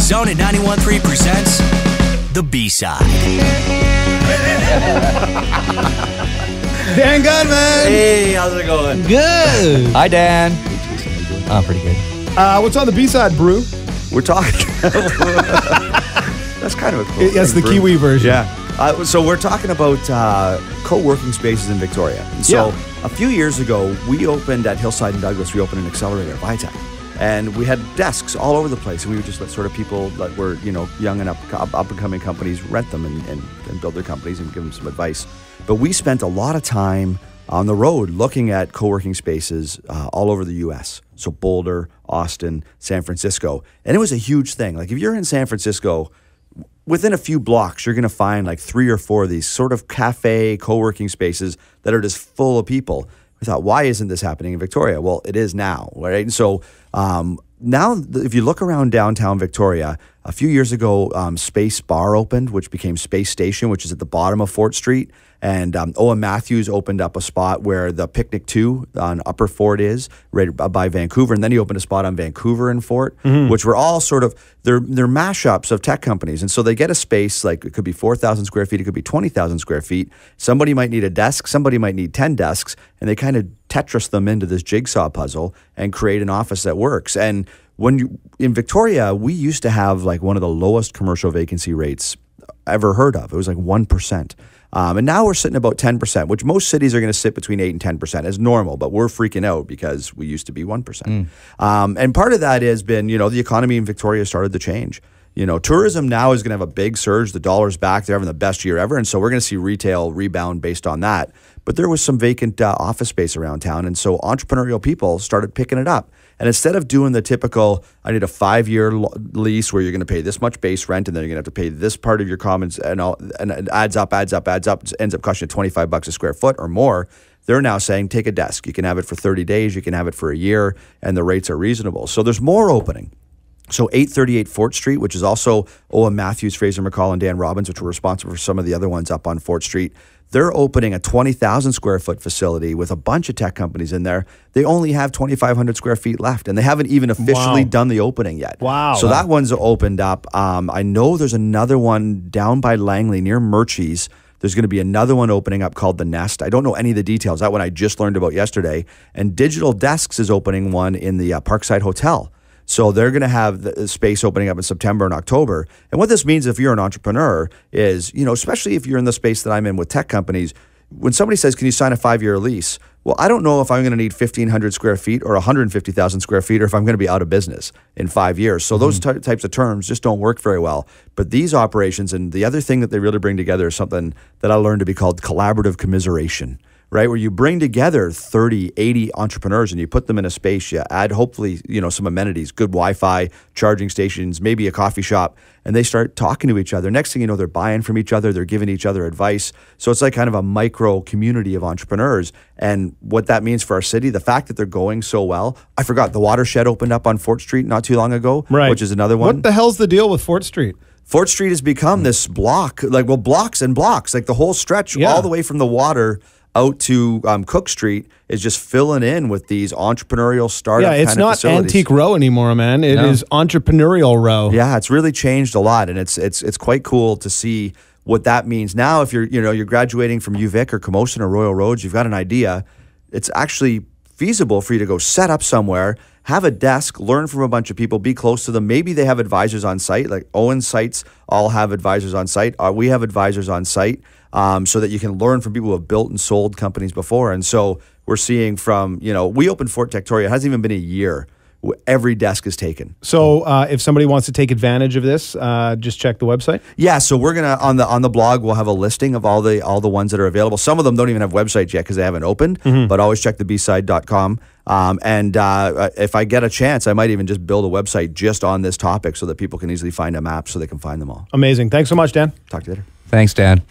Zone at 91.3 presents The B-Side. Dan Gunman! Hey, how's it going? Good! Hi, Dan. Oh, pretty good. What's on the B-Side, Brew? We're talking. That's kind of a cool That's thing, the Kiwi version. Yeah. So we're talking about co-working spaces in Victoria. So a few years ago, we opened at Hillside and Douglas, we opened an accelerator at Vitech. And we had desks all over the place. And we would just let sort of people that were, young and up-and-coming companies rent them and build their companies and give them some advice. But we spent a lot of time on the road looking at co-working spaces all over the U.S. So Boulder, Austin, San Francisco. And it was a huge thing. Like if you're in San Francisco, within a few blocks, you're going to find like 3 or 4 of these sort of cafe co-working spaces that are just full of people. We thought, why isn't this happening in Victoria? Well, it is now, right? And so now, if you look around downtown Victoria, a few years ago, Space Bar opened, which became Space Station, which is at the bottom of Fort Street. And Owen Matthews opened up a spot where the Picnic 2 on Upper Fort is, right by Vancouver. And then he opened a spot on Vancouver and Fort, which were all sort of, they're mashups of tech companies. And so they get a space, like it could be 4,000 square feet, it could be 20,000 square feet. Somebody might need a desk, somebody might need 10 desks, and they kind of Tetris them into this jigsaw puzzle and create an office that works. And in Victoria, we used to have like one of the lowest commercial vacancy rates ever heard of. It was like 1%. And now we're sitting about 10%, which most cities are going to sit between 8 and 10% as normal, but we're freaking out because we used to be 1%. And part of that has been, the economy in Victoria started to change. Tourism now is going to have a big surge. The dollar's back. They're having the best year ever. And so we're going to see retail rebound based on that. But there was some vacant office space around town. And so entrepreneurial people started picking it up. And instead of doing the typical, I need a 5-year lease where you're going to pay this much base rent and then you're going to have to pay this part of your commons and it adds up, ends up costing you $25 a square foot or more. They're now saying, take a desk. You can have it for 30 days. You can have it for a year. And the rates are reasonable. So there's more opening. So 838 Fort Street, which is also Owen Matthews, Fraser McCall, and Dan Robbins, which were responsible for some of the other ones up on Fort Street. They're opening a 20,000 square foot facility with a bunch of tech companies in there. They only have 2,500 square feet left, and they haven't even officially done the opening yet. Wow. So that one's opened up. I know there's another one down by Langley near Murchie's. There's going to be another one opening up called The Nest. I don't know any of the details. That one I just learned about yesterday. And Digital Desks is opening one in the Parkside Hotel. So they're going to have the space opening up in September and October. And what this means if you're an entrepreneur is, especially if you're in the space that I'm in with tech companies, when somebody says, can you sign a 5-year lease? Well, I don't know if I'm going to need 1,500 square feet or 150,000 square feet or if I'm going to be out of business in 5 years. So those types of terms just don't work very well. But these operations, and the other thing that they really bring together is something that I learned to be called collaborative commiseration. Right, where you bring together 30, 80 entrepreneurs and you put them in a space, you add hopefully, some amenities, good Wi-Fi, charging stations, maybe a coffee shop, and they start talking to each other. Next thing you know, they're buying from each other, they're giving each other advice. So it's like kind of a micro community of entrepreneurs. And what that means for our city, the fact that they're going so well. I forgot, the Watershed opened up on Fort Street not too long ago, which is another one. What the hell's the deal with Fort Street? Fort Street has become this block, blocks and blocks, like the whole stretch all the way from the water out to Cook Street is just filling in with these entrepreneurial startup kind of facilities. Yeah, it's not Antique Row anymore, man. It is Entrepreneurial Row. Yeah, it's really changed a lot, and it's quite cool to see what that means. Now, if you're graduating from UVic or Camosun or Royal Roads, you've got an idea. It's actually feasible for you to go set up somewhere, have a desk, learn from a bunch of people, be close to them. Maybe they have advisors on site, like Owen's sites all have advisors on site. We have advisors on site. So that you can learn from people who have built and sold companies before. And so we're seeing from, we opened Fort Victoria, it hasn't even been a year. Every desk is taken. So if somebody wants to take advantage of this, just check the website? Yeah, so we're going to, on the blog, we'll have a listing of all the ones that are available. Some of them don't even have websites yet because they haven't opened, but always check thebside.com. If I get a chance, I might even just build a website just on this topic so that people can easily find a map so they can find them all. Amazing. Thanks so much, Dan. Talk to you later. Thanks, Dan.